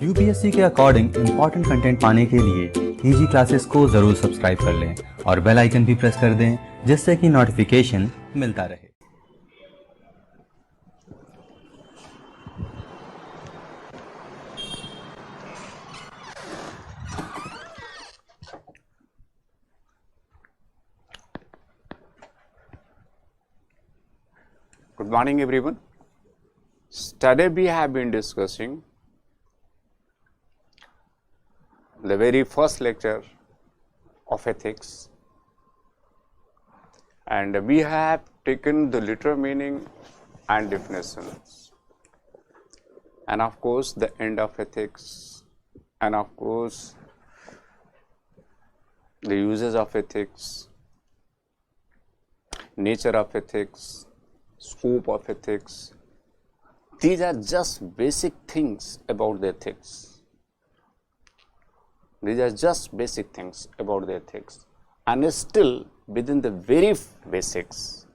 UPSC के according important content पाने के लिए ईजी क्लासेस को ज़रूर सब्सक्राइब कर लें और बेल आइकन भी प्रेस कर दें जिससे कि नोटिफिकेशन मिलता रहे। Good morning, everyone. Today we have been discussing the very first lecture of ethics, and we have taken the literal meaning and definitions, and of course the end of ethics, and of course the uses of ethics, nature of ethics, scope of ethics. These are just basic things about the ethics. These are just basic things about the ethics, and still within the very basics,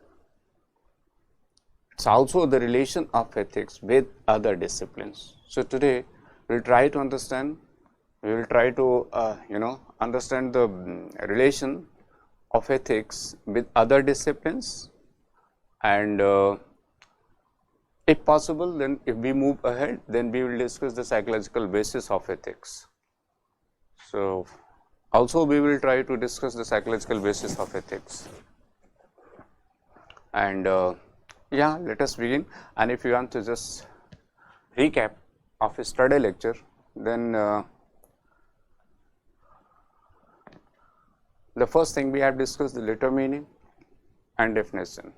it's also the relation of ethics with other disciplines. So today we'll try to understand. We will try to understand the relation of ethics with other disciplines. And if possible, then if we move ahead, then we will discuss the psychological basis of ethics. So also we will try to discuss the psychological basis of ethics. And yeah, let us begin. And if you want to just recap of a study lecture, then the first thing we have discussed the literal meaning and definition.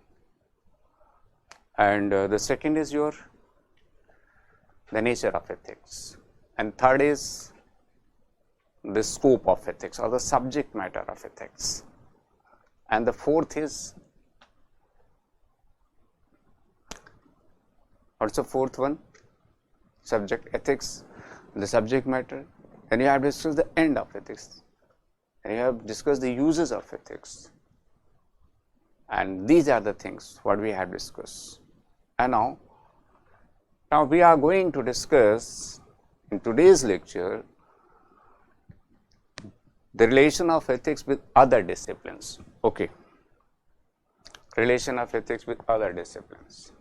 And the second is the nature of ethics, and third is the scope of ethics or the subject matter of ethics, and the fourth is, what's the fourth one? Subject ethics, the subject matter. Then you have discussed the end of ethics, and you have discussed the uses of ethics, and these are the things what we have discussed. And now we are going to discuss in today's lecture the relation of ethics with other disciplines. Okay, relation of ethics with other disciplines.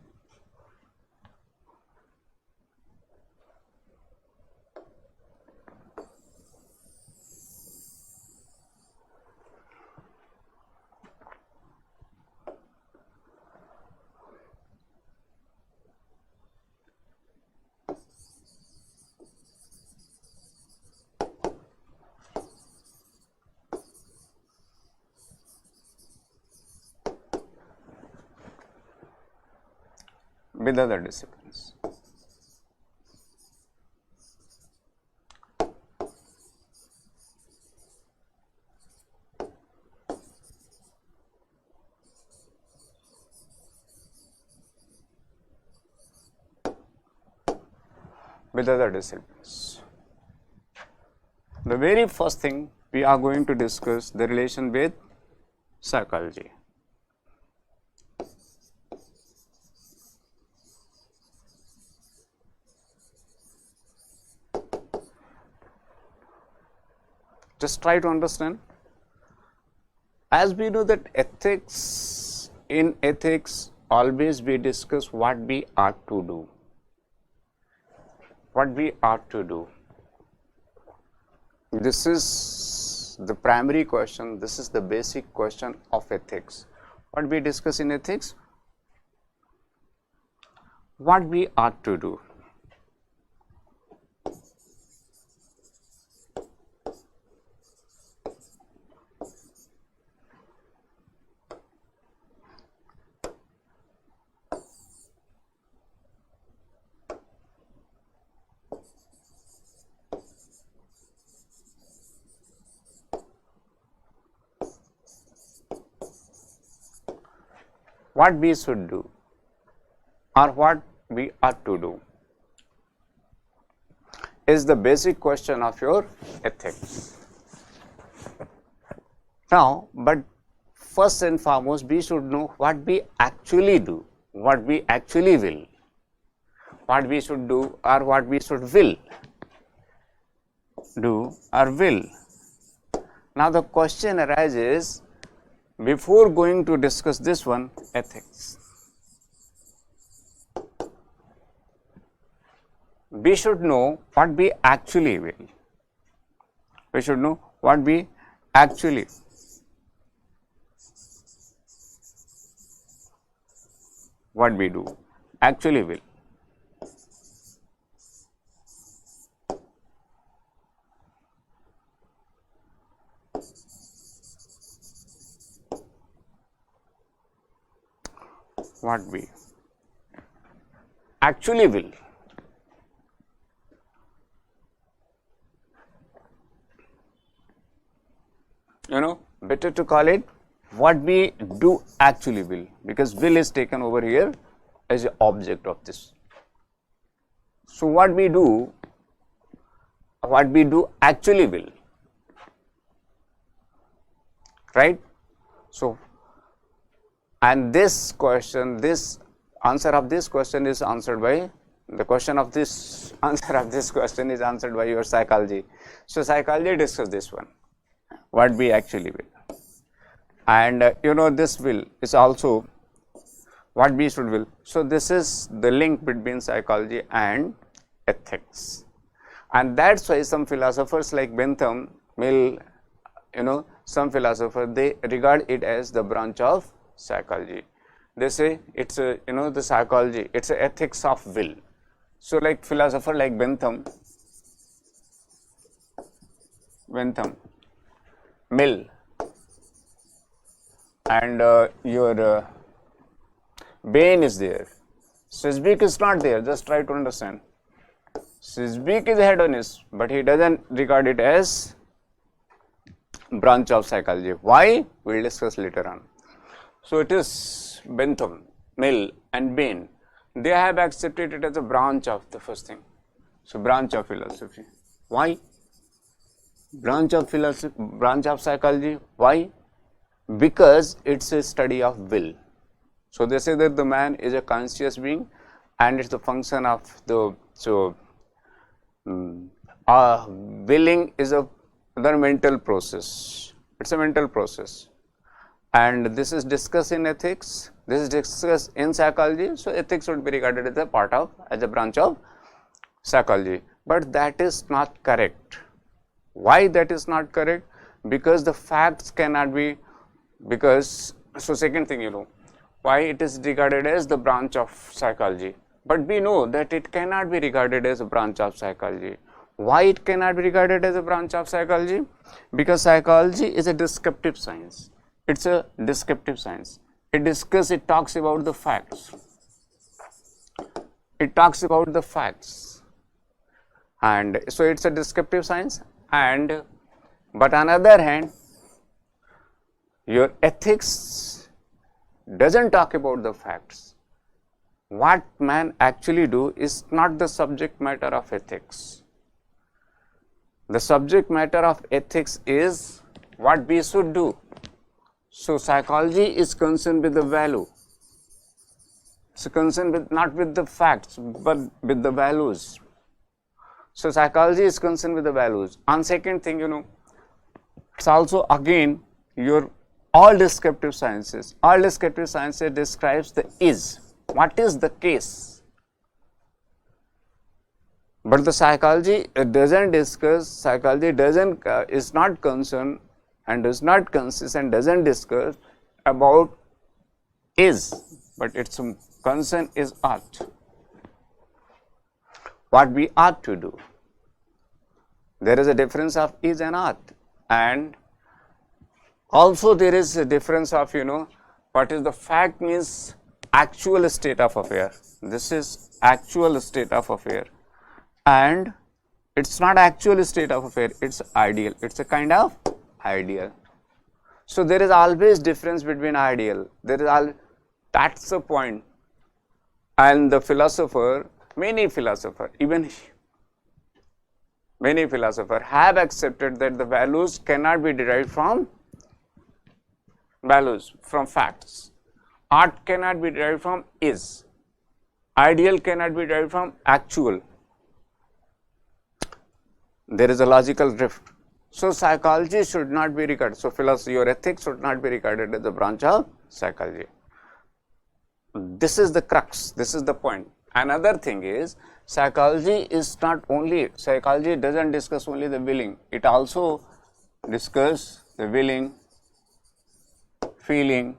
With other disciplines. With other disciplines. The very first thing we are going to discuss the relation with psychology. Just try to understand. As we know that in ethics always we discuss what we are to do. What we are to do. This is the primary question, this is the basic question of ethics. What we discuss in ethics? What we are to do. What we should do or what we are to do is the basic question of your ethics. Now, but first and foremost we should know what we actually do, what we actually will, what we should do or what we should will. do or will. Now the question arises, before going to discuss this one, ethics, we should know what we actually will. We should know what we actually what we do actually will. What we actually will. Better to call it what we do actually will, because will is taken over here as an object of this. So what we do actually will, right? So, and this question, this answer of this question is answered by the question of this answer of this question is answered by your psychology. So psychology discuss this one, what we actually will, and this will is also what we should will. So this is the link between psychology and ethics, and that's why some philosophers like Bentham, Mill, some philosophers, they regard it as the branch of psychology. They say it's a the psychology, it's a ethics of will. So like philosopher like Bentham, Mill, and your Bain is there. Sisbeck is not there. Just try to understand. Sisbeck is a hedonist, but he doesn't regard it as branch of psychology. Why? We'll discuss later on. So it is Bentham, Mill, and Bain. They have accepted it as a branch of the first thing. So branch of philosophy. Why? Branch of philosophy, branch of psychology. Why? Because it's a study of will. So they say that the man is a conscious being, and it's the function of the willing is another mental process. It's a mental process, and this is discussed in ethics. This is discussed in psychology. So ethics would be regarded as a branch of psychology, but that is not correct. Why that is not correct? Because the facts cannot be, so second thing, why it is regarded as the branch of psychology, but we know that it cannot be regarded as a branch of psychology. Why it cannot be regarded as a branch of psychology? Because psychology is a descriptive science. It's a descriptive science. It talks about the facts. It talks about the facts, and so it's a descriptive science. And but on the other hand, your ethics doesn't talk about the facts. What man actually do is not the subject matter of ethics. The subject matter of ethics is what we should do. So psychology is concerned with the value. It's concerned with not with the facts, but with the values. So psychology is concerned with the values. And second thing, it's also again your all descriptive sciences. All descriptive sciences describes the is. What is the case? But the psychology doesn't discuss. Psychology doesn't is not concerned and does not consist and doesn't discuss about is, but its concern is ought. What we ought to do. There is a difference of is and ought, and also there is a difference of what is the fact means actual state of affair. This is actual state of affair, and it's not actual state of affair, it's ideal. It's a kind of ideal. So there is always difference between ideal. That's the point. And the philosopher, many philosophers have accepted that the values cannot be derived from facts. Art cannot be derived from is. Ideal cannot be derived from actual. there is a logical drift. So psychology should not be regarded, so philosophy or ethics should not be regarded as a branch of psychology. This is the crux, this is the point. Another thing is, psychology doesn't discuss only the willing, it also discusses the willing, feeling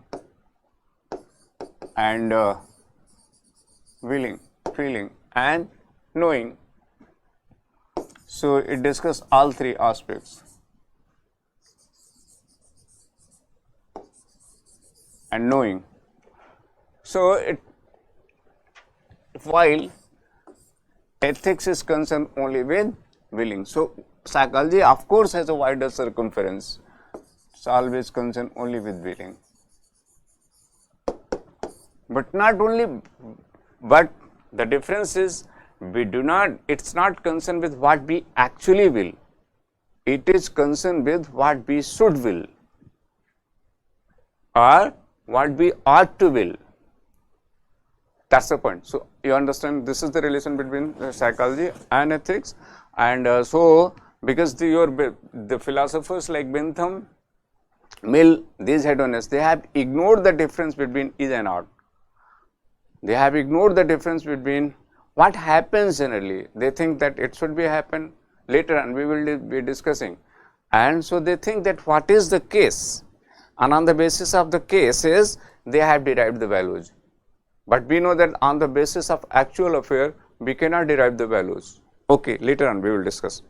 and feeling and knowing. So it discusses all three aspects. And knowing. So while ethics is concerned only with willing. So psychology of course has a wider circumference. It's always concerned only with willing. But not only, but the difference is it's not concerned with what we actually will. It is concerned with what we should will or what we ought to will. That's the point. So you understand, this is the relation between psychology and ethics. And so because the philosophers like Bentham, Mill, these hedonists, they have ignored the difference between is and ought. They have ignored the difference between what happens generally. They think that it should be happen later, and we will be discussing. And so they think that what is the case, and on the basis of the cases they have derived the values. But we know that on the basis of actual affair we cannot derive the values. Okay, later on we will discuss.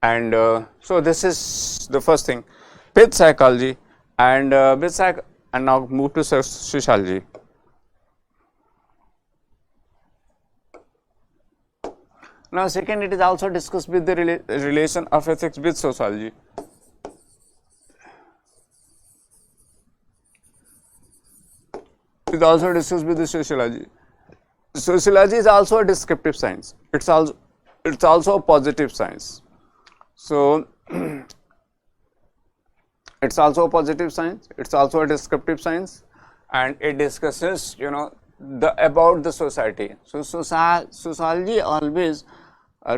And so this is the first thing with psychology, and and now move to sociology. Now second, it is also discussed with the relation of ethics with sociology. It is also discussed with the sociology. Sociology is also a descriptive science. It's also a positive science. So it's also a positive science. It's also a descriptive science, and it discusses about the society. So sociology always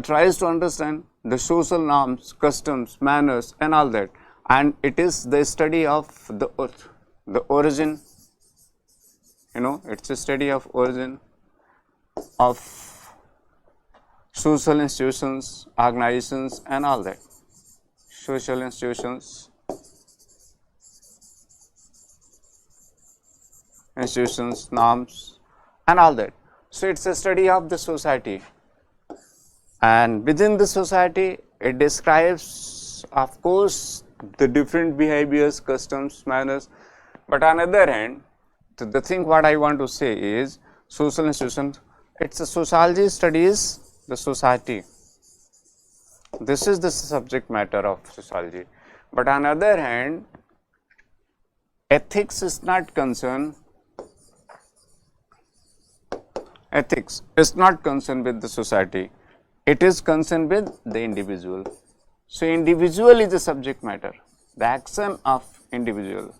tries to understand the social norms, customs, manners, and all that. And it is the study of the origin. It's a study of origin of social institutions, organizations, and all that. Social institutions, norms, and all that. So it's a study of the society, and within the society it describes, of course, the different behaviors, customs, manners. But on the other hand, the thing what I want to say is, social institutions, it's a sociology studies the society. This is the subject matter of sociology. But on the other hand, ethics is not concerned. Ethics is not concerned with the society. It is concerned with the individual. So individual is the subject matter. The action of individuals.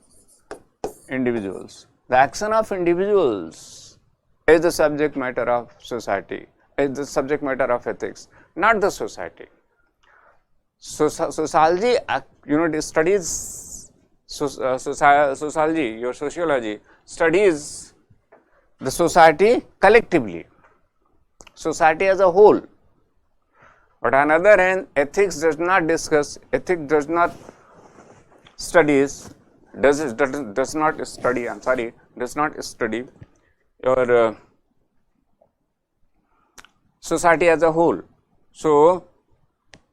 The action of individuals is the subject matter of society, is the subject matter of ethics, not the society. So sociology, studies sociology, your sociology studies the society collectively, society as a whole. But on the other hand, ethics does not discuss, ethics does not studies, does not study your society as a whole. So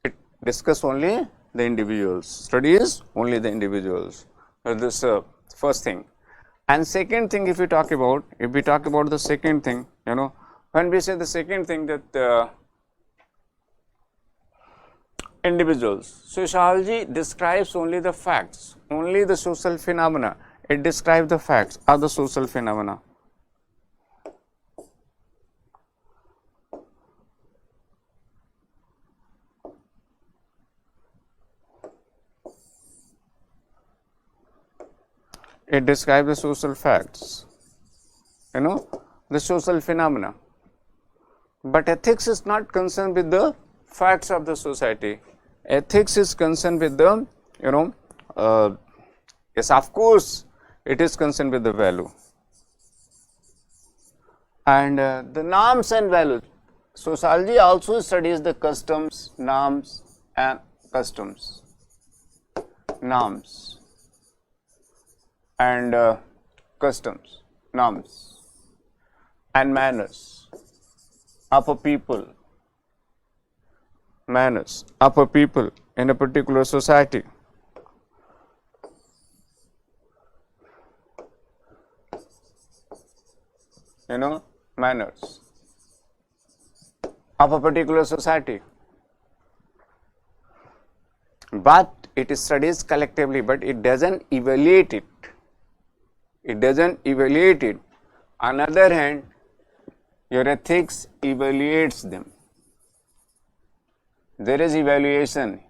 it discusses only the individuals, studies only the individuals. So this first thing. And second thing, if we talk about the second thing, when we say the second thing, that individuals, sociology describes only the facts, only the social phenomena. It describes the facts of the social phenomena. It describes the social facts, the social phenomena. But ethics is not concerned with the facts of the society. Ethics is concerned with the, yes, of course, it is concerned with the value. And the norms and values. Sociology also studies the customs, norms and customs, norms and customs, norms and manners of a people, manners of a people in a particular society. Manners of a particular society. But it studies collectively, but it doesn't evaluate it. It doesn't evaluate it. On the other hand, your ethics evaluates them. There is evaluation,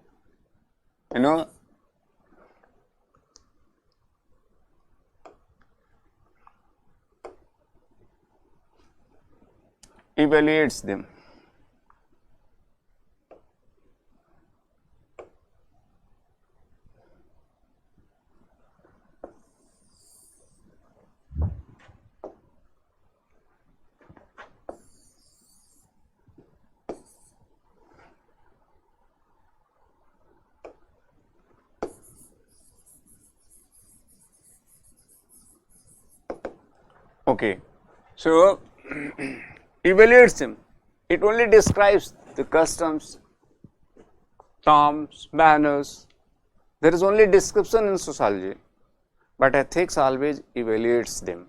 evaluates them. Okay, so evaluates them. It only describes the customs, norms, manners. There is only description in sociology, but ethics always evaluates them.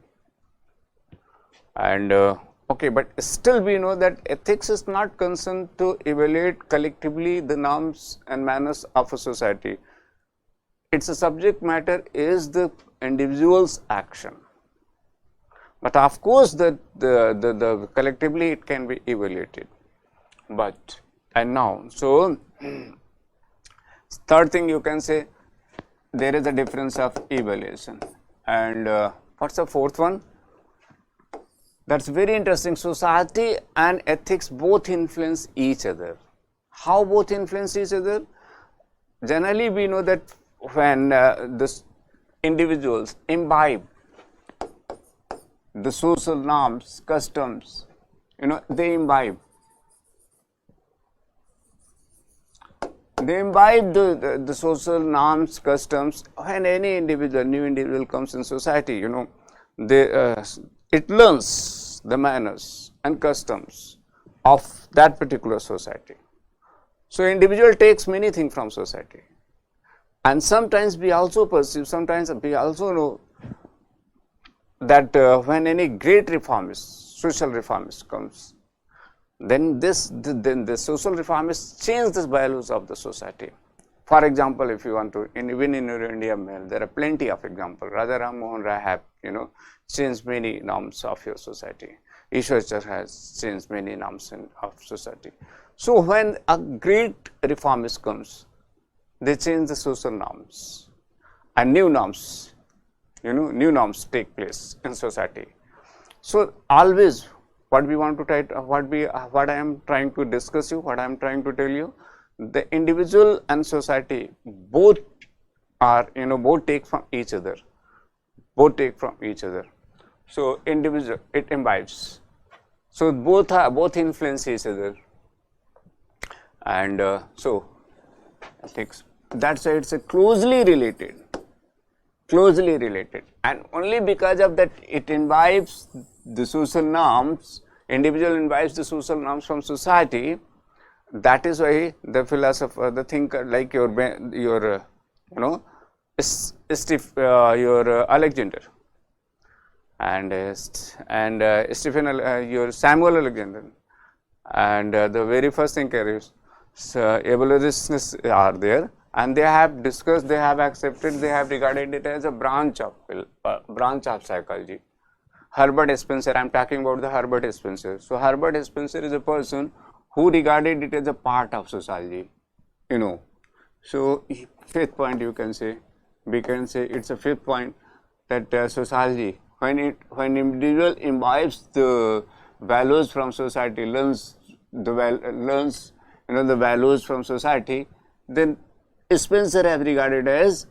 And okay, but still we know that ethics is not concerned to evaluate collectively the norms and manners of a society. Its subject matter is the individual's action. But of course, the collectively it can be evaluated. But and now, so third thing you can say, there is a difference of evaluation. And what's the fourth one? That's very interesting. Society and ethics both influence each other. How both influence each other? Generally, we know that when the individuals imbibe the social norms, customs, they imbibe the social norms, customs. When any individual, new individual comes in society, it learns the manners and customs of that particular society. So individual takes many things from society, and sometimes we also perceive, sometimes we also know that when any great reformist, social reformist comes, then the social reformists change the values of the society. For example, if you want to, even in your India mail, there are plenty of examples. Radha Ram Mohan Rai have, changed many norms of your society. Ishwar has changed many norms of society. So when a great reformist comes, they change the social norms, and new norms, new norms take place in society. So always, what we want to try, what I am trying to discuss you, what I am trying to tell you, the individual and society both are, both take from each other. Both take from each other. So individual, it imbibes. So both influence each other, and so ethics. That's why it's a closely related, and only because of that it imbibes the social norms. Individual imbibes the social norms from society. That is why the philosopher, the thinker, like your Alexander and Stephen, your Samuel Alexander, and the very first thinker is evolutionists are there, and they have discussed, they have accepted, they have regarded it as a branch of psychology. Herbert Spencer, I am talking about the Herbert Spencer. So Herbert Spencer is a person who regarded it as a part of sociology, So fifth point, you can say, we can say it's a fifth point, that sociology, when individual imbibes the values from society, learns the values from society, then Spencer has regarded as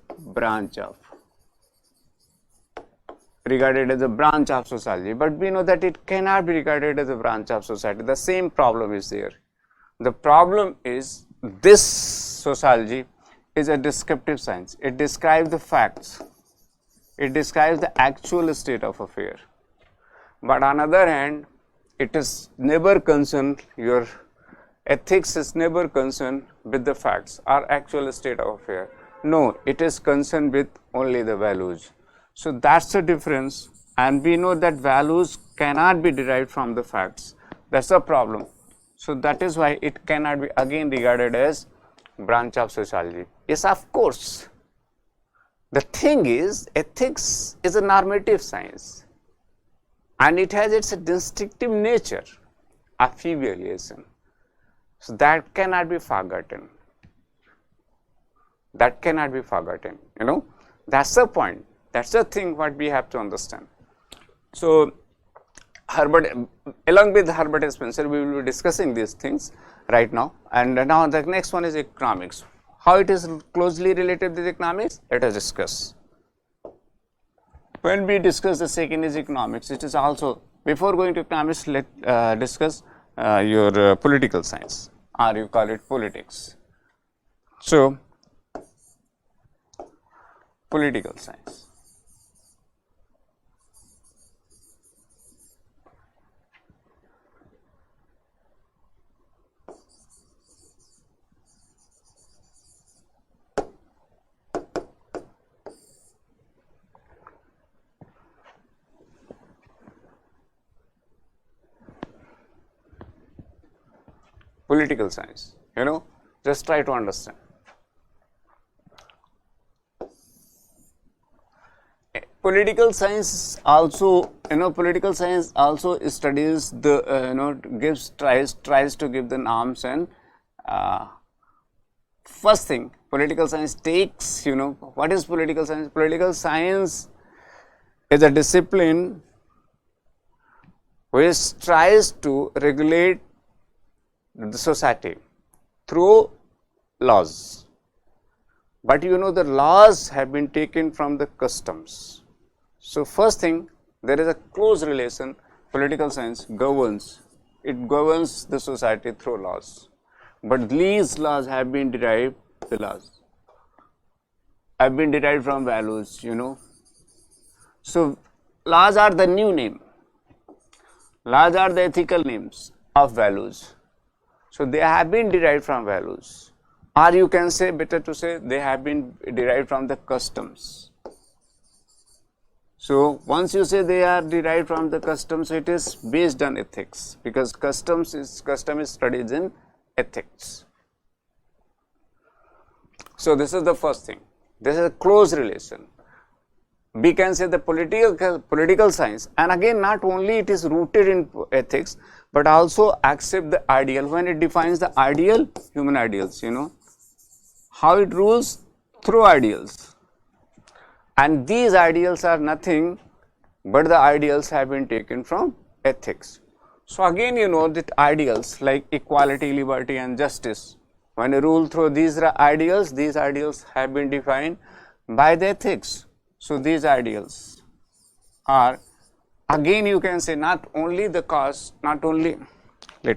regarded as a branch of sociology, but we know that it cannot be regarded as a branch of society. The same problem is there. The problem is this sociology is a descriptive science. It describes the facts. It describes the actual state of affair. But on the other hand, it is never concerned, your ethics is never concerned with the facts or actual state of affair. No, it is concerned with only the values. So that's the difference, and we know that values cannot be derived from the facts. That's the problem. So that is why it cannot be again regarded as branch of sociology. Yes, of course. The thing is, ethics is a normative science, and it has its distinctive nature of evaluation. So that cannot be forgotten. That cannot be forgotten. That's the point. That's the thing what we have to understand. So along with Herbert Spencer, we will be discussing these things right now. And now the next one is economics. How it is closely related with economics, let us discuss. When we discuss the second is economics, it is also, before going to economics, let discuss your political science, or you call it politics. So political science. Political science, just try to understand. Political science also, political science also studies the, tries to give the norms, and first thing, political science takes, what is political science? Political science is a discipline which tries to regulate the society through laws, but the laws have been taken from the customs. So first thing, there is a close relation. Political science governs the society through laws, but these laws have been derived, from values. So laws are the new name. Laws are the ethical names of values. So they have been derived from values, or you can say, better to say, they have been derived from the customs. So once you say they are derived from the customs, it is based on ethics, because custom is studied in ethics. So this is the first thing. This is a close relation. We can say the political science, and again, not only it is rooted in ethics, but also accept the ideal. When it defines the ideal, human ideals, how it rules through ideals, and these ideals are nothing but the ideals have been taken from ethics. So again, that ideals like equality, liberty, and justice, when you rule through these ideals have been defined by the ethics. So these ideals are, again, you can say, not only the cause, not only the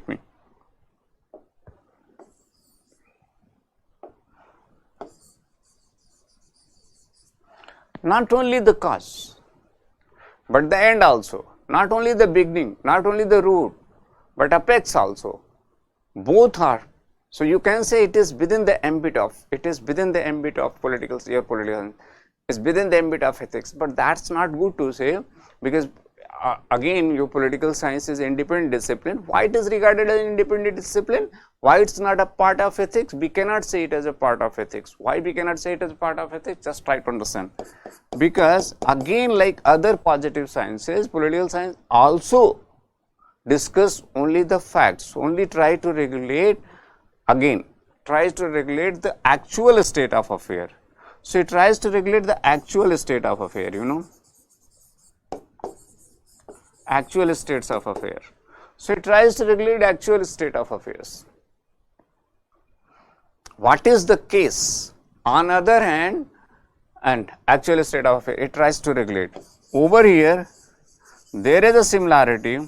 cause, but the end also, not only the beginning, not only the root, but apex also. Both are. So you can say it is within the ambit of, political, is within the ambit of ethics, but that's not good to say, because again, your political science is independent discipline. Why it is regarded as an independent discipline? Why it's not a part of ethics? We cannot say it as a part of ethics. Why we cannot say it as a part of ethics? Just try to understand. Because again, like other positive sciences, political science also discuss only the facts, only try to regulate, again, tries to regulate the actual state of affair. So it tries to regulate the actual state of affair, actual states of affair. So it tries to regulate actual state of affairs. what is the case. On other hand, and actual state of affairs, it tries to regulate. Over here, there is a similarity,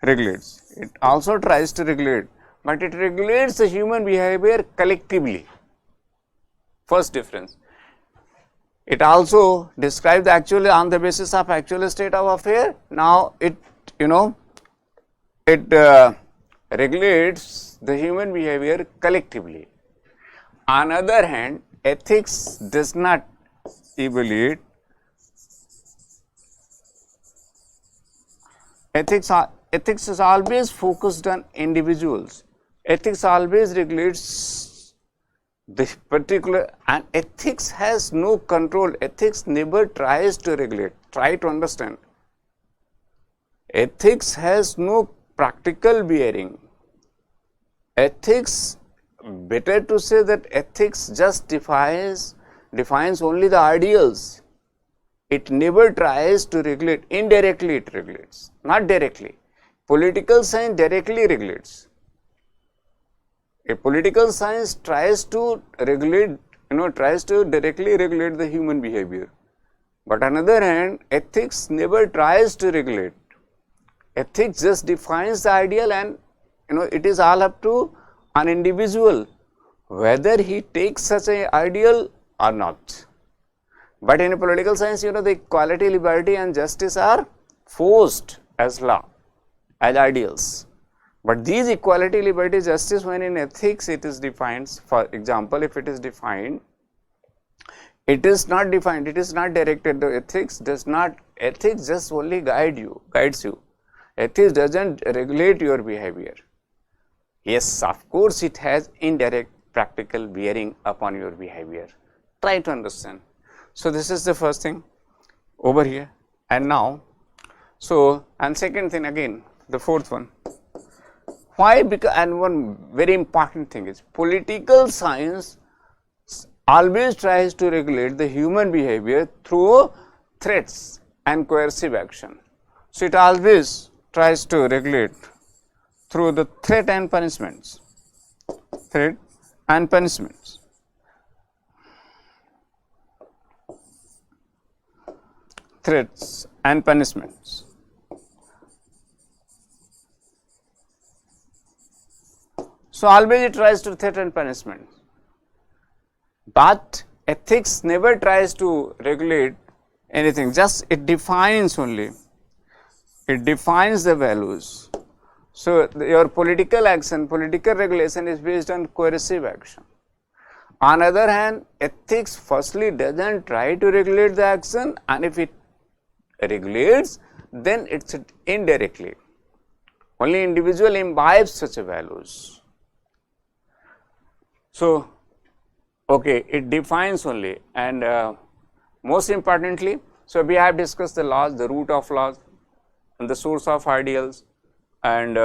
regulates. It also tries to regulate, but it regulates the human behavior collectively. First difference. It also describes the actual on the basis of actual state of affair. Now it regulates the human behavior collectively. On other hand, ethics does not evaluate. Ethics is always focused on individuals. Ethics always regulates the particular, and ethics has no control. Ethics never tries to regulate. Try to understand. Ethics has no practical bearing. Ethics, better to say that ethics just defines only the ideals. It never tries to regulate. Indirectly it regulates, not directly. Political science directly regulates. A political science tries to regulate, tries to directly regulate the human behavior. But on the other hand, ethics never tries to regulate. Ethics just defines the ideal, and it is all up to an individual whether he takes such an ideal or not. But in a political science, the equality, liberty and justice are forced as law, as ideals. But these equality, liberty, justice, when in ethics it is defined, for example, if it is defined, it is not defined, it is not directed. The ethics just only guides you. Ethics doesn't regulate your behavior. Yes, of course, it has indirect practical bearing upon your behavior. Try to understand. So this is the first thing over here. And now, and second thing again, the fourth one. Why? Because, and one very important thing is, political science always tries to regulate the human behavior through threats and coercive action. So it always tries to regulate through the threat and punishments. Threat and punishments. Threats and punishments. So always it tries to threat and punishment. But ethics never tries to regulate anything, just it defines only. It defines the values. So your political action, political regulation is based on coercive action. On the other hand, ethics firstly doesn't try to regulate the action, and if it regulates, then it's indirectly. Only individual imbibes such values. So, okay, it defines only, and most importantly, so we have discussed the laws, the root of laws, and the source of ideals, and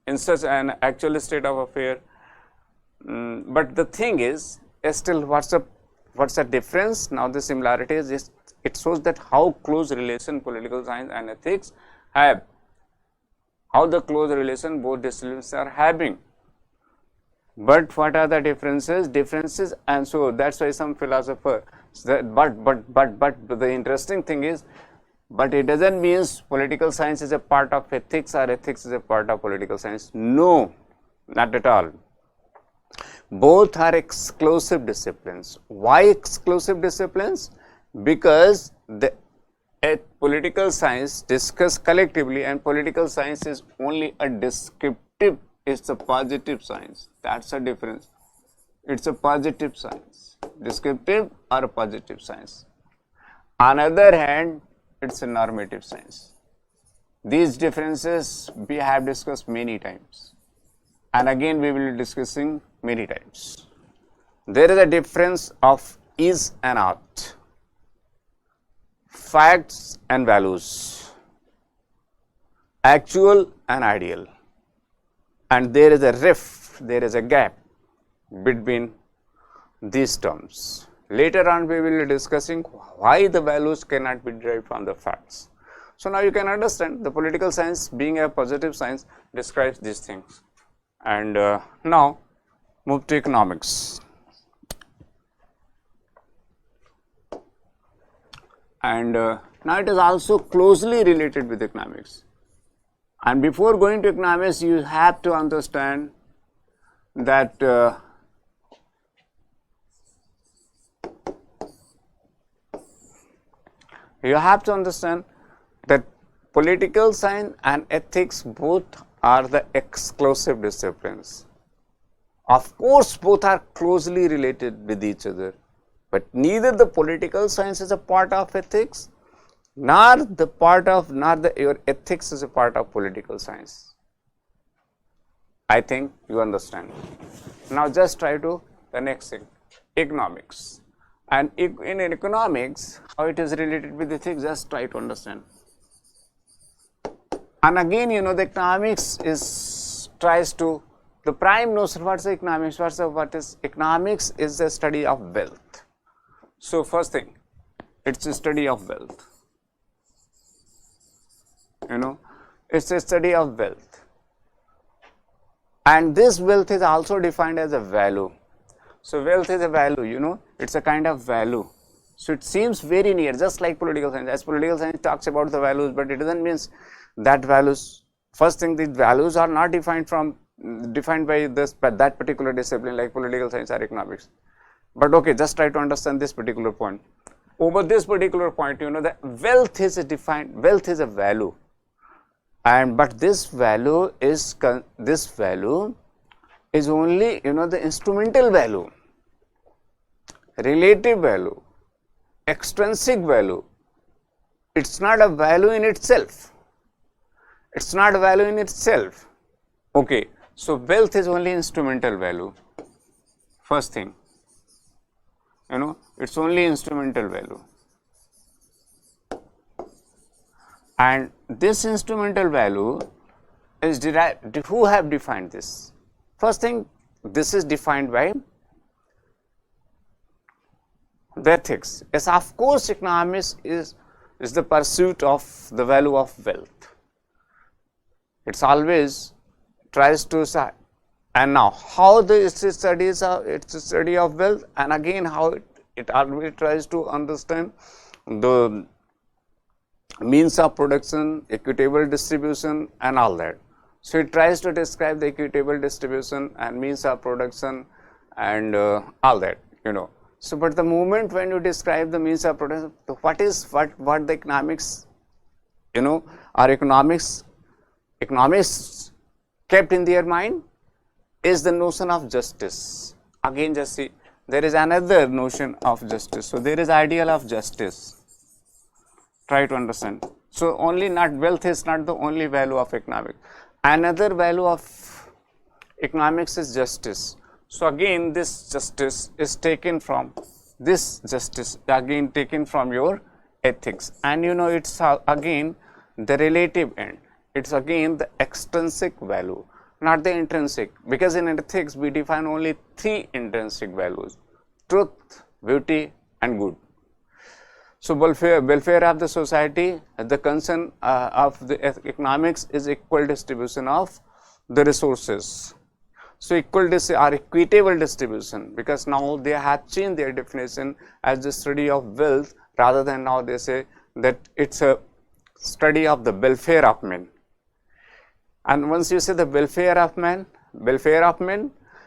in such an actual state of affair. But the thing is, still, what's the difference? Now the similarity is it shows that how close relation political science and ethics have, how the close relation both disciplines are having. But what are the differences? And so that's why some philosopher said, but the interesting thing is, but it doesn't mean political science is a part of ethics or ethics is a part of political science. No, not at all. Both are exclusive disciplines. Why exclusive disciplines? Because the political science discuss collectively, and political science is only a descriptive. It's a positive science. That's a difference. It's a positive science, descriptive or a positive science. On the other hand, it's a normative science. These differences we have discussed many times, and again we will be discussing many times. There is a difference of is and ought, facts and values, actual and ideal. And there is a rift, there is a gap between these terms. Later on we will be discussing why the values cannot be derived from the facts. So now you can understand the political science, being a positive science, describes these things. And now Move to economics. And now it is also closely related with economics. And before going to economics, you have to understand that political science and ethics both are the exclusive disciplines. Of course, both are closely related with each other, but neither the political science is a part of ethics, nor your ethics is a part of political science. I think you understand. Now just try to the next thing, economics. And in economics, how it is related with ethics, just try to understand. And again, the economics the prime notion. What is economics? What is economics? Is the study of wealth. So first thing, it's a study of wealth. It's a study of wealth, and this wealth is also defined as a value. So wealth is a value. It's a kind of value. So it seems very near, just like political science. As political science talks about the values, but it doesn't mean that values. First thing, these values are not defined by that particular discipline like political science or economics. But okay, just try to understand this particular point. Over this particular point, that wealth is a value, but this value is only the instrumental value, relative value, extrinsic value. It's not a value in itself. Okay, so wealth is only instrumental value. First thing, it's only instrumental value, and this instrumental value is derived. Who have defined this? First thing, this is defined by the ethics. Yes, of course, economics is the pursuit of the value of wealth. It's always tries to say, and now how it's a study of wealth, and again how it always tries to understand the means of production, equitable distribution, and all that. So it tries to describe the equitable distribution and means of production and all that. So, but the moment when you describe the means of production, what the economics, or economists kept in their mind is the notion of justice. Again, just see, there is another notion of justice. So there is ideal of justice. Try to understand. So wealth is not the only value of economics. Another value of economics is justice. So again, this justice is taken from your ethics, and it's again the relative end. It's again the extrinsic value, not the intrinsic, because in ethics we define only 3 intrinsic values: truth, beauty, and good. So welfare of the society, the concern of the economics is equal distribution of the resources. So equitable distribution, because now they have changed their definition as the study of wealth, rather than now they say that it's a study of the welfare of men. And once you say the welfare of men,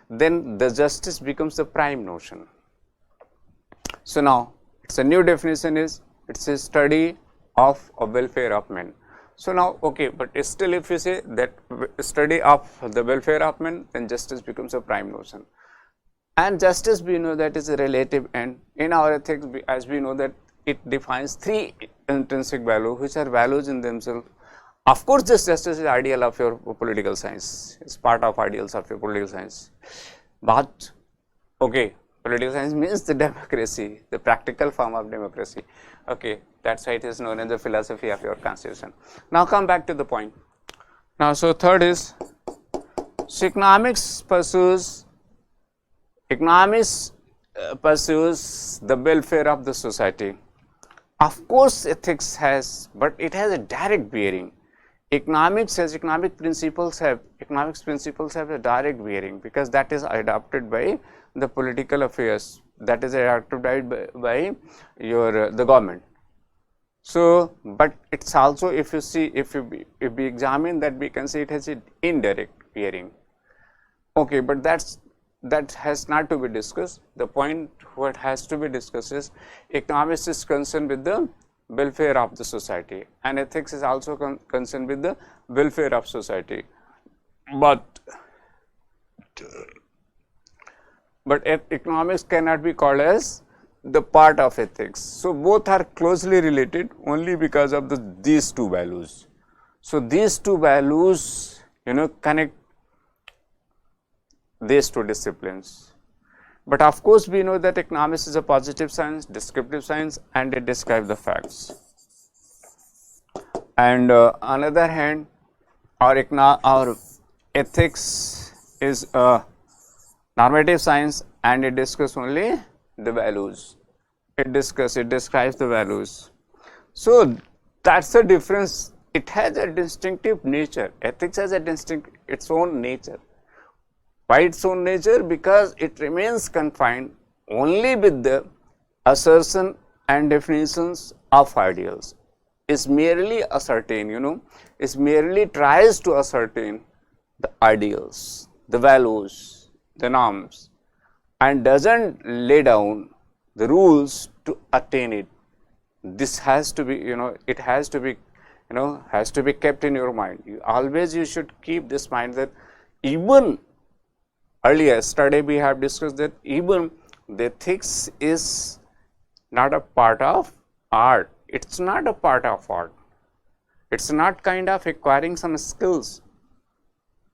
then the justice becomes the prime notion. So now it's a new definition it's a study of a welfare of men. So now, okay, but still if you say that study of the welfare of men, then justice becomes a prime notion. And justice, we know that is a relative end. In our ethics, as we know that it defines 3 intrinsic values, which are values in themselves. Of course, this justice is ideal of your political science. It's part of ideals of your political science. But, okay, political science means the democracy, the practical form of democracy. Okay, that's why it is known as the philosophy of your constitution. Now come back to the point. Now, so third is, so economics pursues the welfare of the society. Of course, ethics has, but it has a direct bearing. economics principles have a direct bearing, because that is adopted by the political affairs, that is adopted by your the government. So, but it's also, if we examine that, we can say it has an indirect bearing. Okay, but that has not to be discussed. The point what has to be discussed is economics is concerned with the welfare of the society, and ethics is also concerned with the welfare of society. But economics cannot be called as the part of ethics. So, both are closely related only because of these two values. So, these two values connect these two disciplines. But of course, we know that economics is a positive science, descriptive science, and it describes the facts. And on the other hand, our ethics is a normative science, and it discusses only the values. It describes the values. So, that's the difference. It has a distinctive nature. Ethics has its own nature. By its own nature, because it remains confined only with the assertion and definitions of ideals. Is merely ascertain, is merely tries to ascertain the ideals, the values, the norms, and doesn't lay down the rules to attain it. This has to be, it has to be, has to be kept in your mind. You should keep this mind that even earlier yesterday we have discussed that even the ethics is not a part of art. It's not a part of art. It's not kind of acquiring some skills.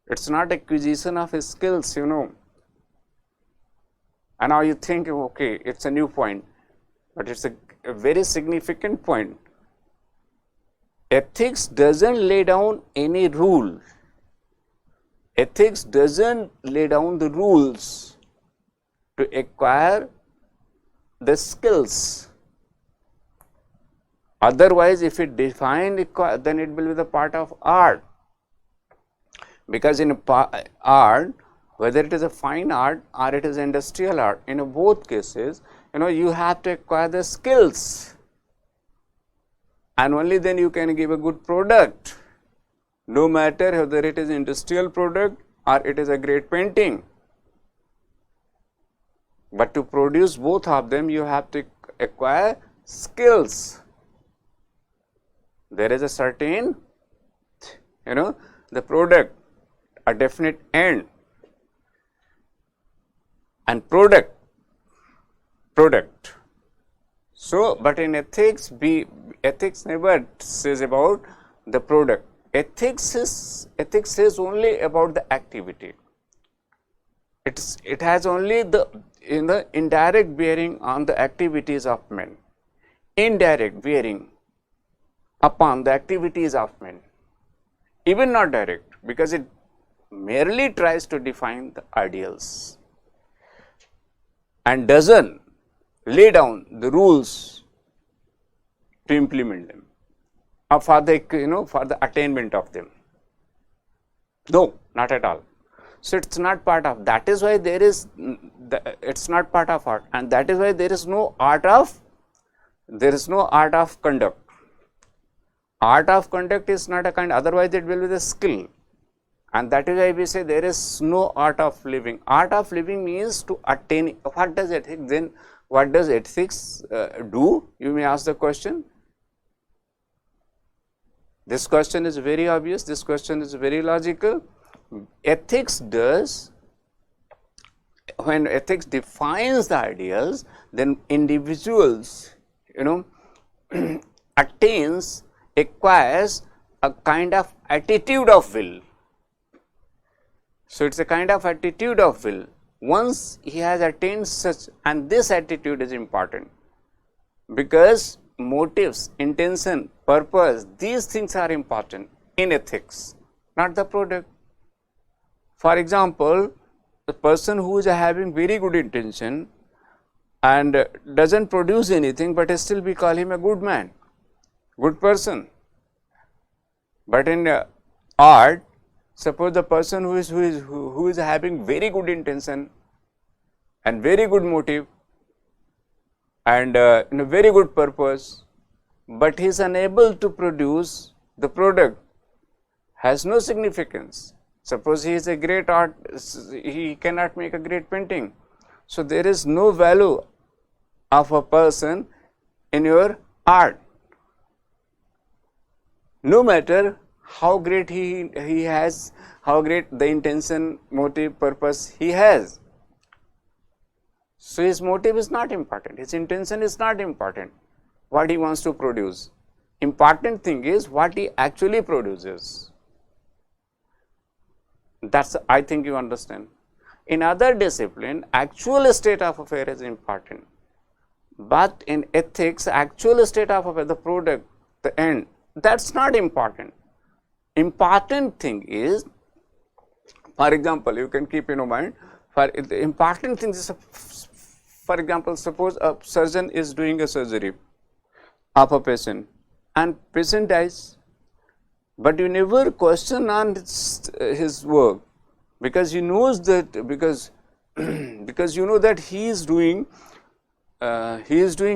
It's not acquisition of skills, And now you think, okay, it's a new point, but it's a very significant point. Ethics doesn't lay down any rule. Ethics doesn't lay down the rules to acquire the skills. Otherwise, if it defined, then it will be the part of art. Because in art, whether it is a fine art or it is industrial art, in both cases, you have to acquire the skills, and only then you can give a good product, no matter whether it is industrial product or it is a great painting. But to produce both of them, you have to acquire skills. There is a certain, the product, a definite end, and product. So, but in ethics, ethics never says about the product. Ethics says only about the activity. It has only the indirect bearing on the activities of men, indirect bearing upon the activities of men, even not direct, because it merely tries to define the ideals and doesn't lay down the rules to implement them or for the attainment of them. No, not at all. So, it's not part of, that is why it's not part of art, and that is why there is no art of conduct. Art of conduct is not a kind, otherwise it will be the skill, and that is why we say there is no art of living. Art of living means to attain. What does ethics then? What does ethics do? You may ask the question. This question is very obvious. This question is very logical. Ethics does, when ethics defines the ideals, then individuals, acquires a kind of attitude of will. So, it is a kind of attitude of will. Once he has attained such, and this attitude is important, because motives, intention, purpose, these things are important in ethics, not the product. For example, the person who is having very good intention and doesn't produce anything, but still we call him a good man, good person. But in art, suppose the person who is having very good intention and very good motive and in a very good purpose, but he is unable to produce the product, has no significance. Suppose he is a great art, he cannot make a great painting. So there is no value of a person in your art, no matter how great he has, how great the intention, motive, purpose he has. So his motive is not important, his intention is not important, what he wants to produce. Important thing is what he actually produces. That's, I think you understand. In other discipline, actual state of affair is important, but in ethics, actual state of affair, the product, the end, that's not important. Important thing is, for example, you can keep in mind, for the important thing is, for example, suppose a surgeon is doing a surgery of a patient and patient dies, but you never question on his work, because he knows that, because you know that he is doing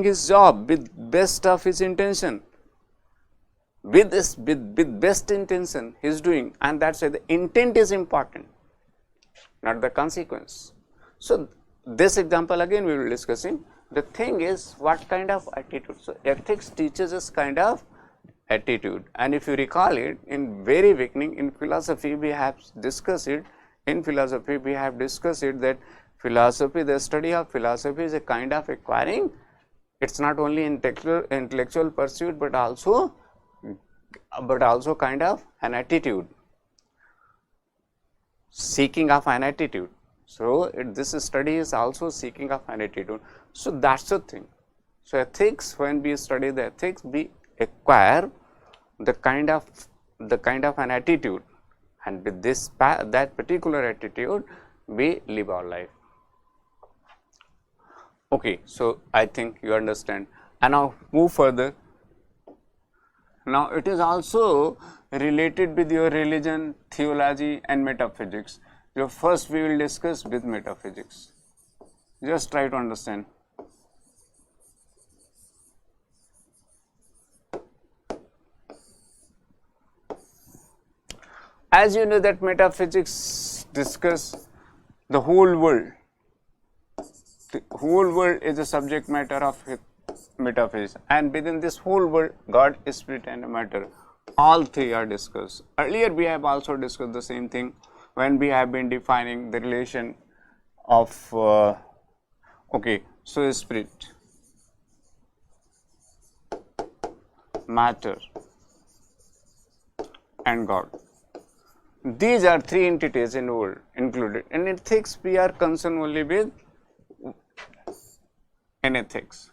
his job with best of his intention, with best intention he is doing, and that's why the intent is important, not the consequence. So this example again we will discussing. The thing is what kind of attitude. So ethics teaches us kind of attitude, and if you recall it, in very beginning in philosophy we have discussed it. In philosophy we have discussed it that philosophy, the study of philosophy, is a kind of acquiring. It's not only intellectual pursuit, but also kind of an attitude, seeking of an attitude. So this study is also seeking of an attitude. So that's the thing. So ethics, when we study the ethics, we acquire the kind of an attitude, and with this that particular attitude we live our life. Okay, so I think you understand. And now move further. Now it is also related with your religion, theology and metaphysics. So first we will discuss with metaphysics. Just try to understand. As you know that metaphysics discuss the whole world. The whole world is the subject matter of metaphysics, and within this whole world, God, spirit and matter, all three are discussed. Earlier we have also discussed the same thing when we have been defining the relation of so spirit, matter and God. These are three entities in the world included. In ethics we are concerned only with, in ethics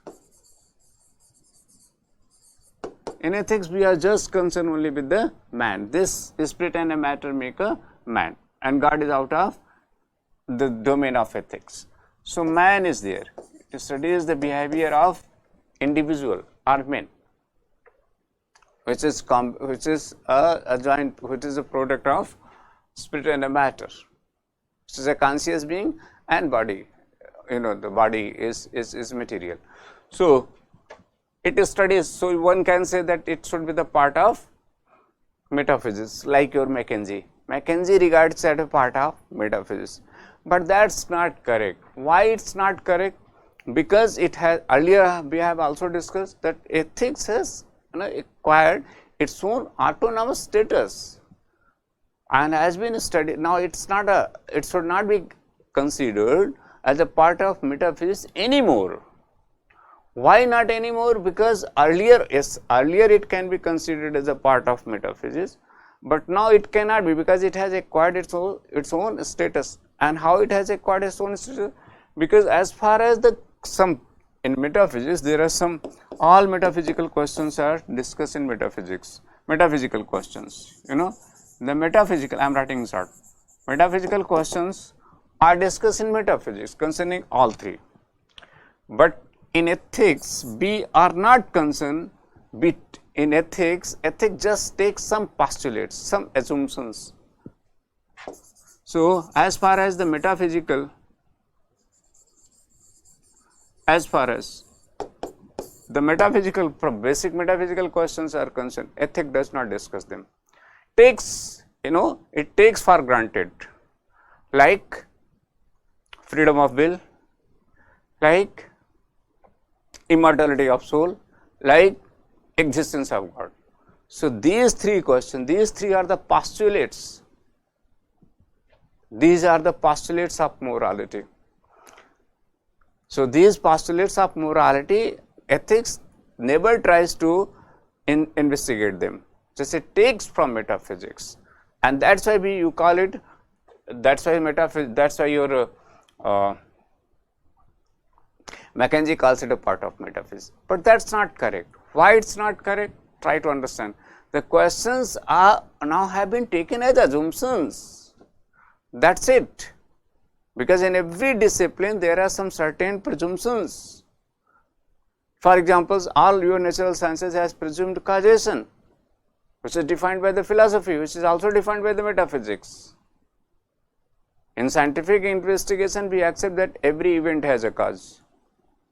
we are just concerned only with the man. This spirit and a matter make a man, and God is out of the domain of ethics. So man is there. It studies the behavior of individual or men, which is a joint, which is a product of spirit and a matter, which is a conscious being and body. You know, the body is material. So it studies. So one can say that it should be the part of metaphysics, like your Mackenzie. Mackenzie regards it as a part of metaphysics, but that's not correct. Why it's not correct? Because it has, earlier we have also discussed that ethics has acquired its own autonomous status and has been studied. Now it should not be considered as a part of metaphysics anymore. Why not anymore? Because earlier it can be considered as a part of metaphysics, but now it cannot be, because it has acquired its own status. And how it has acquired its own status? Because as far as in metaphysics, there are all metaphysical questions are discussed in metaphysics. Metaphysical questions, the metaphysical, I am writing short. Metaphysical questions are discussed in metaphysics concerning all three. But in ethics, we are not concerned in ethics just takes some postulates, some assumptions. So, as far as the metaphysical, basic metaphysical questions are concerned, ethics does not discuss them. It takes for granted, like freedom of will, like immortality of soul, like existence of God. So, these three questions, these three are the postulates. These are the postulates of morality. So, these postulates of morality, ethics never tries to investigate them. Just it takes from metaphysics, and that's why you call it. That's why metaphysics. That's why your Mackenzie calls it a part of metaphysics. But that's not correct. Why it's not correct? Try to understand. The questions are now have been taken as assumptions. That's it. Because in every discipline there are some certain presumptions. For example, all your natural sciences has presumed causation, which is defined by the philosophy, which is also defined by the metaphysics. In scientific investigation, we accept that every event has a cause.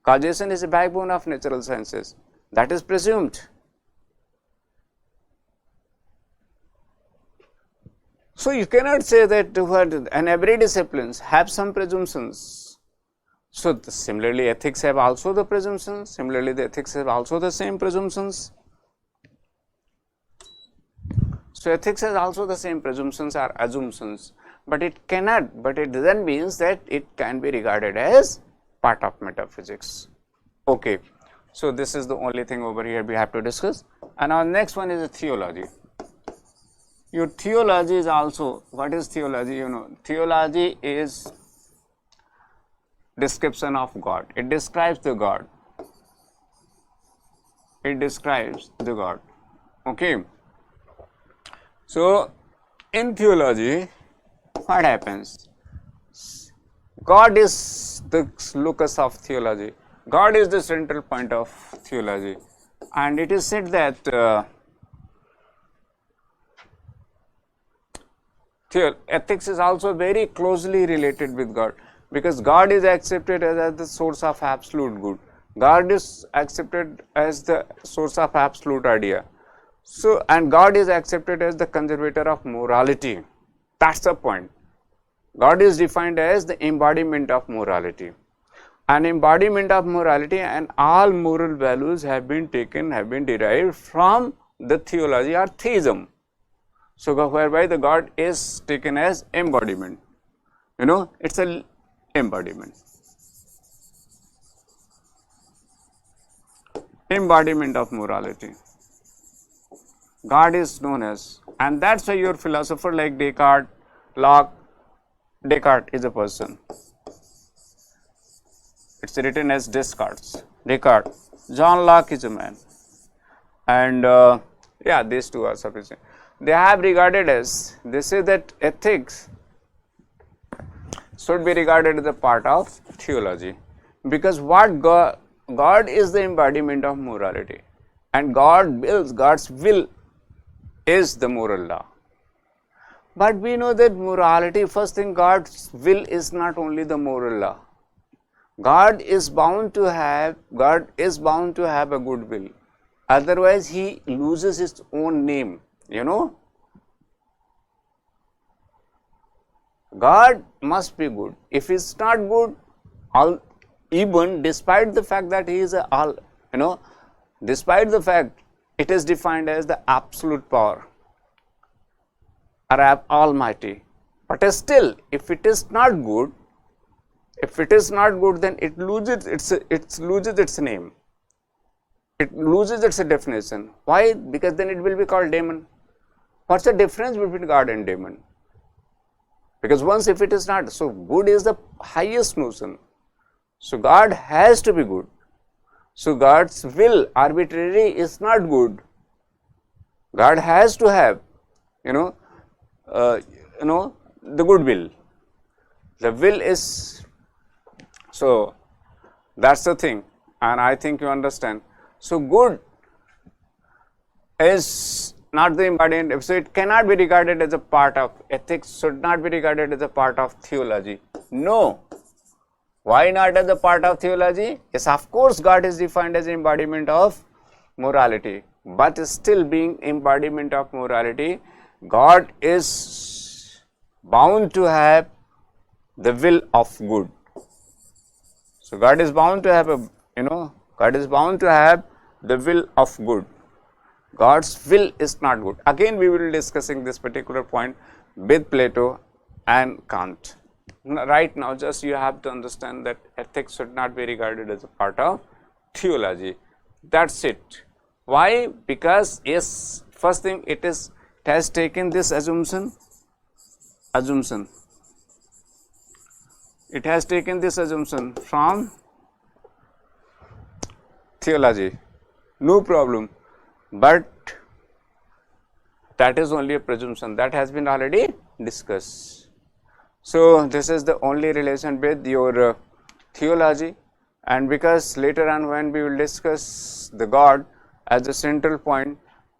Causation is a backbone of natural sciences. That is presumed. So, you cannot say that and every disciplines have some presumptions. So, similarly ethics have also the presumptions, similarly the ethics have also the same presumptions. So, ethics has also the same presumptions or assumptions, but it doesn't mean that it can be regarded as part of metaphysics. Okay. So, this is the only thing over here we have to discuss, and our next one is a theology. Your theology is also, what is theology? Theology is description of God. It describes the God. It describes the God. Okay. So, in theology, what happens? God is the locus of theology. God is the central point of theology, and it is said that ethics is also very closely related with God, because God is accepted as the source of absolute good. God is accepted as the source of absolute idea. So, and God is accepted as the conservator of morality. That's the point. God is defined as the embodiment of morality. An embodiment of morality, and all moral values have been derived from the theology or theism. So, whereby the God is taken as embodiment. It's an embodiment. Embodiment of morality. God is known as, and that's why your philosopher like Descartes, Locke, Descartes is a person. It's written as Descartes. John Locke is a man, and yeah, these two are sufficient. They have regarded as, they say that ethics should be regarded as a part of theology, because what God is the embodiment of morality, and God's will is the moral law. But we know that morality, first thing, God's will is not only the moral law. God is bound to have a good will, otherwise he loses his own name. God must be good. If he's not good, even despite the fact that he is despite the fact it is defined as the absolute power or almighty, but still, if it is not good, then it loses its name. It loses its definition. Why? Because then it will be called demon. What's the difference between God and demon? Because once if it is not, so good is the highest notion. So God has to be good. So God's will arbitrary is not good. God has to have, the good will. The will is, so that's the thing, and I think you understand. So good is not the embodiment, so it cannot be regarded as a part of ethics, should not be regarded as a part of theology. No. Why not as a part of theology? Yes, of course, God is defined as embodiment of morality, but still being embodiment of morality, God is bound to have the will of good. So God is bound to have God is bound to have the will of good. God's will is not good. Again, we will be discussing this particular point with Plato and Kant. Right now, just you have to understand that ethics should not be regarded as a part of theology. That's it. Why? Because yes, first thing, it has taken this assumption. It has taken this assumption from theology. No problem. But that is only a presumption that has been already discussed. So this is the only relation with your theology, and because later on when we will discuss the God as a central point,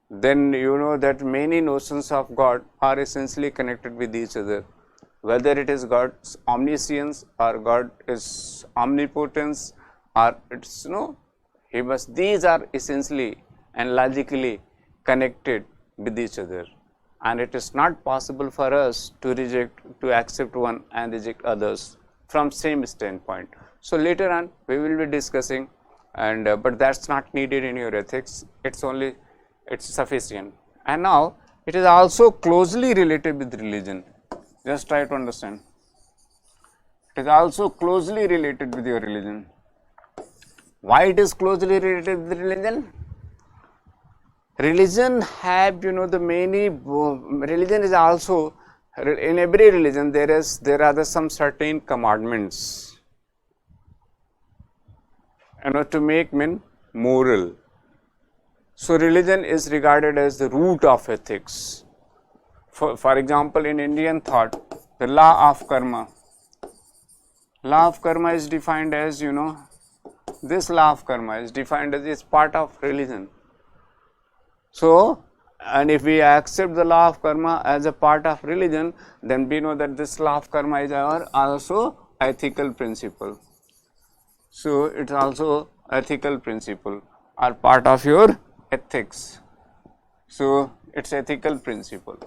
then you know that many notions of God are essentially connected with each other, whether it is God's omniscience or God is omnipotence, or it's these are essentially and logically connected with each other, and it is not possible for us to accept one and reject others from same standpoint. So later on we will be discussing, and but that's not needed in your ethics. It's sufficient. And now it is also closely related with religion. Just try to understand. It is also closely related with your religion. Why it is closely related with religion? Religion have the many religion is also, in every religion there are some certain commandments to make men moral. So religion is regarded as the root of ethics. For example, in Indian thought, the law of karma is defined as this law of karma is defined as it's part of religion. So, and if we accept the law of karma as a part of religion, then we know that this law of karma is our also ethical principle. So, it's also ethical principle or part of your ethics. So, it's ethical principle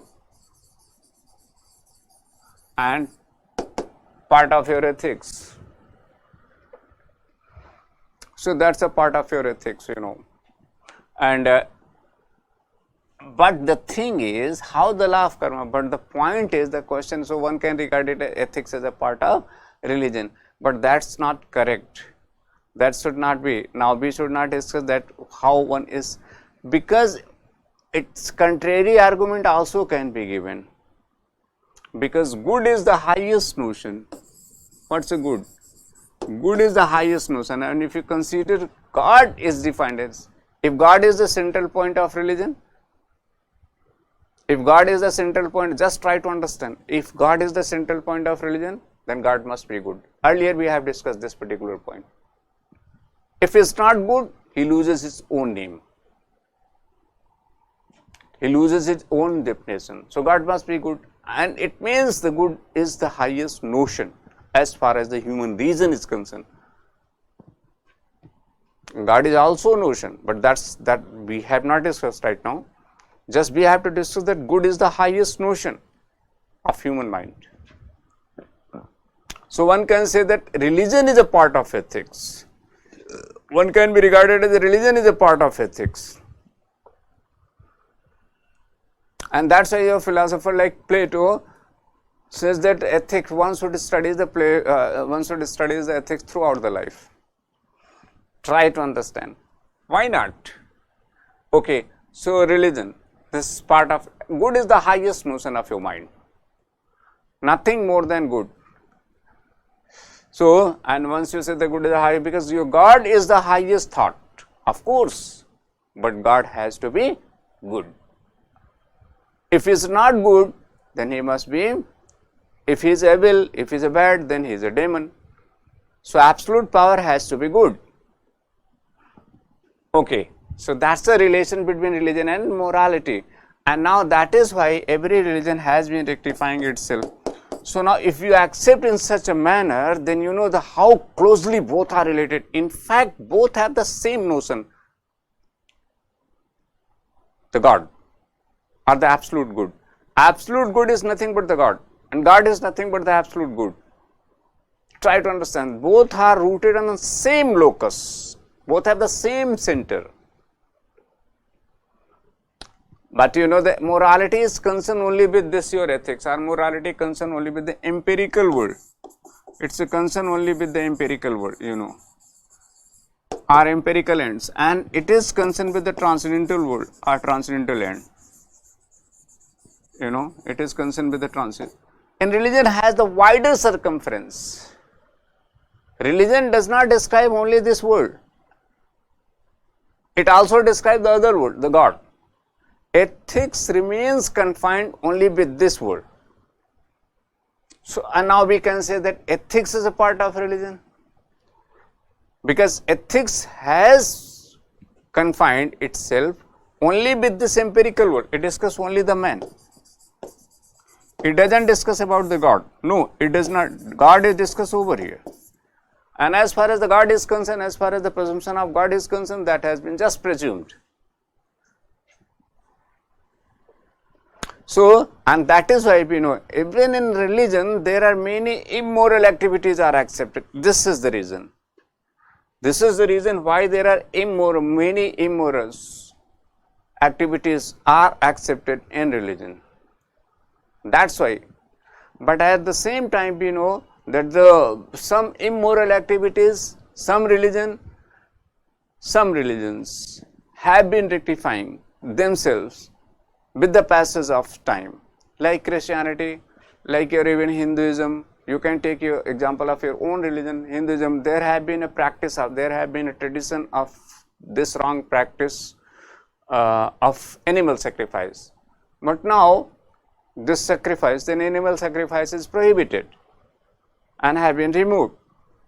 and part of your ethics. So, that's a part of your ethics, and but the thing is how the law of karma, but the point is the question, so one can regard it ethics as a part of religion, but that's not correct. That should not be. Now we should not discuss that how one is, because its contrary argument also can be given, because good is the highest notion. What's a good? Good is the highest notion, and if you consider God is defined as, if God is the central point of religion, if God is the central point, just try to understand, if God is the central point of religion, then God must be good. Earlier we have discussed this particular point. If it's not good, he loses his own name. He loses his own definition. So God must be good, and it means the good is the highest notion as far as the human reason is concerned. God is also a notion, but that we have not discussed right now. Just we have to discuss that good is the highest notion of human mind. So one can say that religion is a part of ethics. One can be regarded as a religion is a part of ethics. And that's why a philosopher like Plato says that ethics, one should study the ethics throughout the life. Try to understand. Why not? Okay, so religion, this part of good is the highest notion of your mind. Nothing more than good. So, and once you say the good is the highest, because your God is the highest thought, of course, but God has to be good. If he is not good, then he must be, if he is evil, if he is a bad, then he is a demon. So absolute power has to be good. Okay, So that's the relation between religion and morality, and now that is why every religion has been rectifying itself. So now if you accept in such a manner, then you know how closely both are related. In fact, both have the same notion, the God or the absolute good. Absolute good is nothing but the God, and God is nothing but the absolute good. Try to understand, both are rooted on the same locus, both have the same center. But you know, the morality is concerned only with this, your ethics. Our morality concerned only with the empirical world. It's a concern only with the empirical world, you know, our empirical ends, and it is concerned with the transcendental world, our transcendental end. You know, it is concerned with the transcendent. And religion has the wider circumference. Religion does not describe only this world. It also describes the other world, the God. Ethics remains confined only with this world. So, and now we can say that ethics is a part of religion, because ethics has confined itself only with this empirical world. It discusses only the man. It doesn't discuss about the God. No, it does not. God is discussed over here. And as far as the God is concerned, as far as the presumption of God is concerned, that has been just presumed. So, and that is why we know, even in religion, there are many immoral activities are accepted. This is the reason. This is the reason why there are many immoral activities are accepted in religion. That's why. But at the same time, we know that some immoral activities, some religions have been rectifying themselves with the passage of time, like Christianity, like your even Hinduism. You can take your example of your own religion, Hinduism. There have been a tradition of this wrong practice of animal sacrifice. But now this sacrifice, then animal sacrifice is prohibited and have been removed.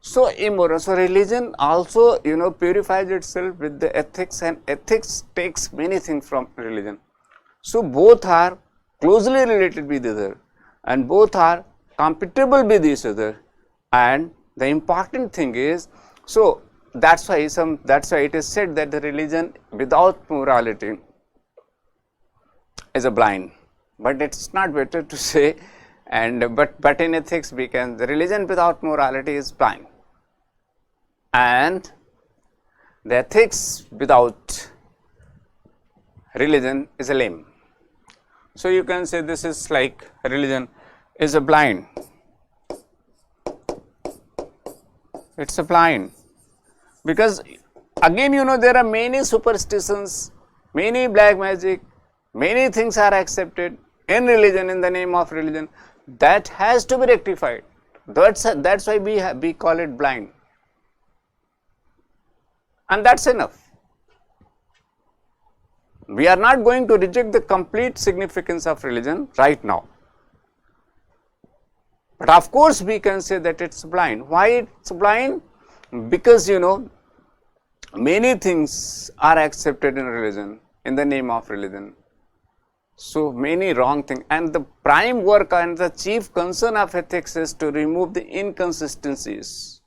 So immoral. So religion also, you know, purifies itself with the ethics, and ethics takes many things from religion. So both are closely related with each other, and both are compatible with each other. And the important thing is, so that's why it is said that the religion without morality is a blind. But it's not better to say, and but in ethics the religion without morality is blind, and the ethics without religion is a lame. So you can say this is like religion is a blind. It's a blind, because again, you know, there are many superstitions, many black magic, many things are accepted in religion, in the name of religion, that has to be rectified. That's why we call it blind, and that's enough. We are not going to reject the complete significance of religion right now, but of course we can say that it's blind. Why it's blind? Because, you know, many things are accepted in religion, in the name of religion. So many wrong things, and the prime work and the chief concern of ethics is to remove the inconsistencies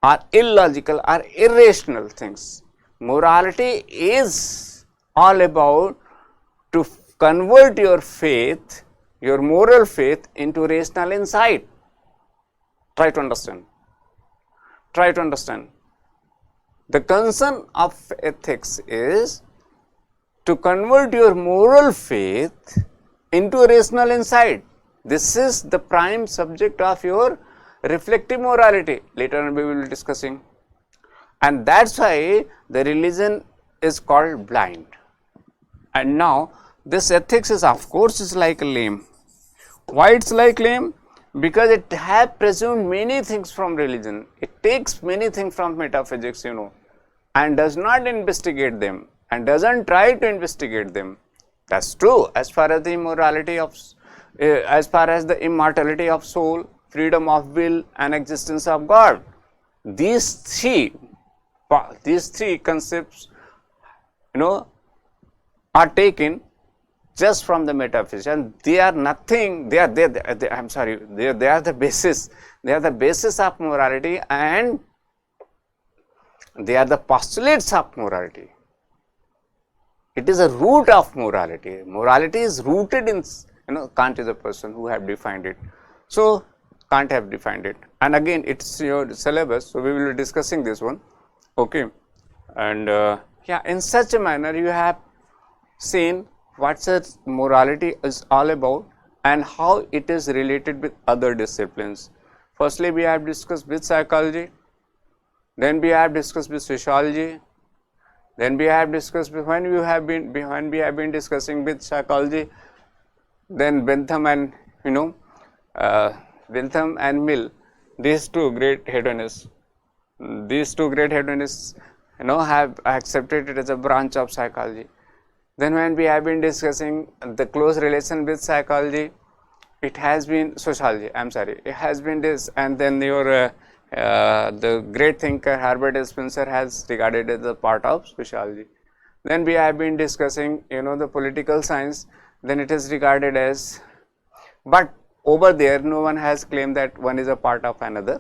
or illogical or irrational things. Morality is all about to convert your faith, your moral faith, into rational insight. Try to understand. Try to understand. The concern of ethics is to convert your moral faith into rational insight. This is the prime subject of your reflective morality. Later on we will be discussing. And that's why the religion is called blind. And now this ethics is, of course, is like a lame. Why it's like lame? Because it has presumed many things from religion. It takes many things from metaphysics, you know, and does not investigate them, and doesn't try to investigate them. That's true as far as the immorality of, as far as the immortality of soul, freedom of will, and existence of God. These three concepts are taken just from the metaphysics, and they are nothing. They are I'm sorry. They are the basis. They are the basis of morality, and they are the postulates of morality. It is a root of morality. Morality is rooted in, Kant is a person who have defined it. So Kant have defined it, and again it's your syllabus. So we will be discussing this one, okay. And yeah, in such a manner you have seen what such morality is all about and how it is related with other disciplines. Firstly, we have discussed with psychology, then we have discussed with sociology, then we have discussed when we have been discussing with psychology, then Bentham and Bentham and Mill, these two great hedonists, have accepted it as a branch of psychology. Then when we have been discussing the close relation with psychology, it has been sociology, I'm sorry, it has been this, and then your the great thinker Herbert Spencer has regarded it as a part of sociology. Then we have been discussing the political science, then it is regarded as, but over there no one has claimed that one is a part of another,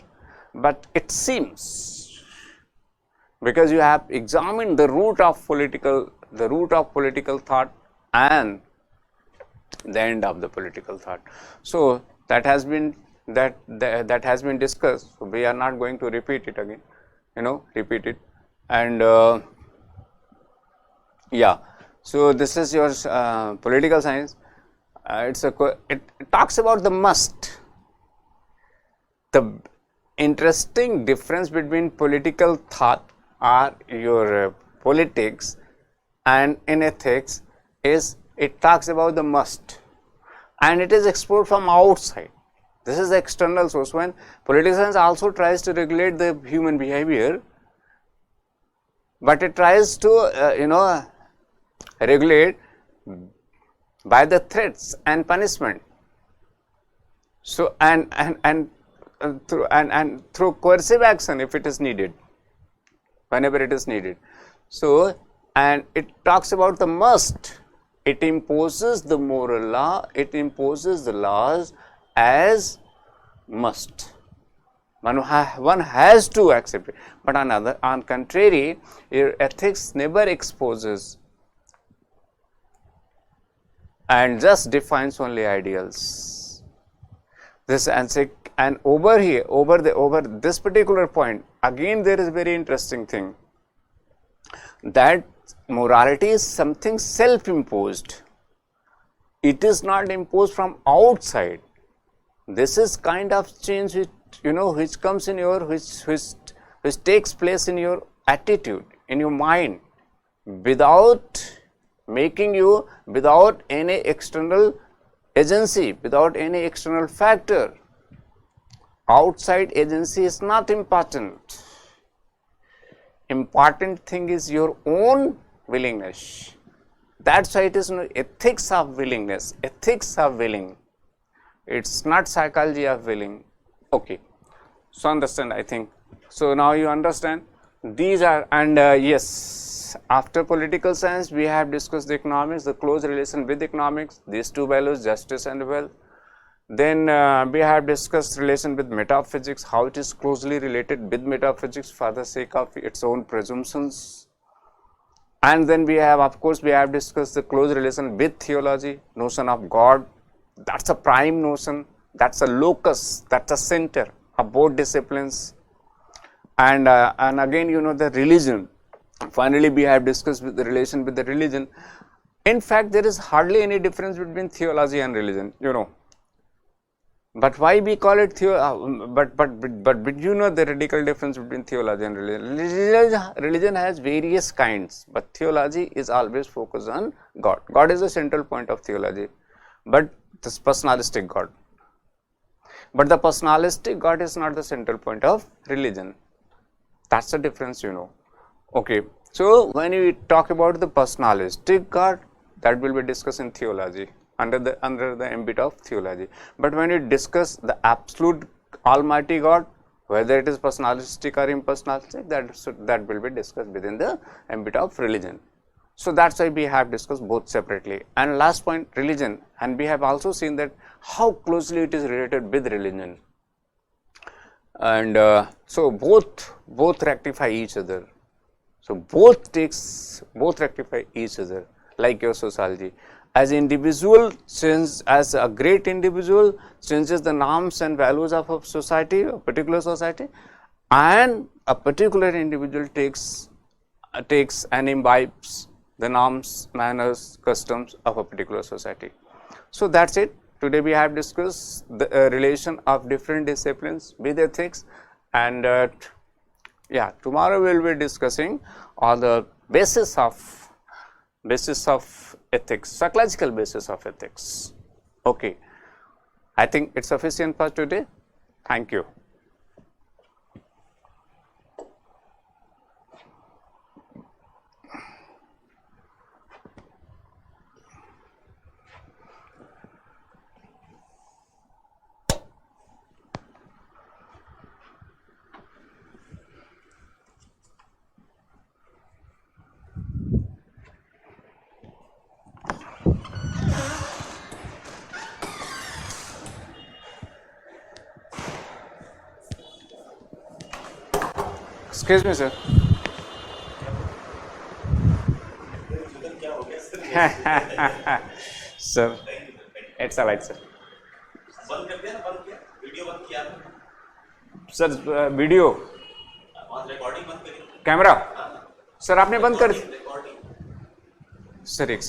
but it seems, because you have examined the root of political thought and the end of the political thought. So that has been that has been discussed. So we are not going to repeat it again, repeat it. And yeah, so this is your political science. It talks about the must. The interesting difference between political thought or your politics and in ethics is it talks about the must, and it is explored from outside. This is the external source. When political science also tries to regulate the human behavior, but it tries to regulate by the threats and punishment. So and through coercive action if it is needed, whenever it is needed. So and it talks about the must. It imposes the moral law. It imposes the laws as must. One has to accept it. But on contrary, your ethics never exposes and just defines only ideals. This and over here, over this particular point, again there is a very interesting thing, that morality is something self-imposed. It is not imposed from outside. This is kind of change which comes in your which takes place in your attitude, in your mind, without making you, without any external agency, without any external factor. Outside agency is not important. Important thing is your own willingness. That's why it is ethics of willingness, ethics of willing. It's not psychology of willing. Okay, so understand, I think. So now you understand these are, and yes, after political science we have discussed the economics, the close relation with economics, these two values, justice and wealth. Then we have discussed relation with metaphysics, how it is closely related with metaphysics for the sake of its own presumptions. And then we have, of course, we have discussed the close relation with theology, notion of God. That's a prime notion, that's a locus, that's a center of both disciplines. And again, the religion. Finally, we have discussed with the relation with the religion. In fact, there is hardly any difference between theology and religion, But why we call it but the radical difference between theology and religion. Religion has various kinds, but theology is always focused on God. God is the central point of theology, but this personalistic God. But the personalistic God is not the central point of religion. That's the difference, Okay, so when we talk about the personalistic God, that will be discussed in theology, under the ambit of theology. But when we discuss the absolute almighty God, whether it is personalistic or impersonalistic, that will be discussed within the ambit of religion. So that's why we have discussed both separately. And last point, religion, and we have also seen that how closely it is related with religion. And so both rectify each other. So both rectify each other, like your sociology. As individual, since as a great individual changes the norms and values of a society, a particular society, and a particular individual takes and imbibes the norms, manners, customs of a particular society. So that's it. Today we have discussed the relation of different disciplines with ethics, and yeah, tomorrow we will be discussing all the basis of ethics, psychological basis of ethics. Okay, I think it's sufficient for today. Thank you. Excuse me, sir. Sir, it's all right, sir. बंद कर दिया ना, बंद किया, video बंद किया sir video recording बंद करी कैमरा सर आपने बंद कर रिकॉर्डिंग सर एक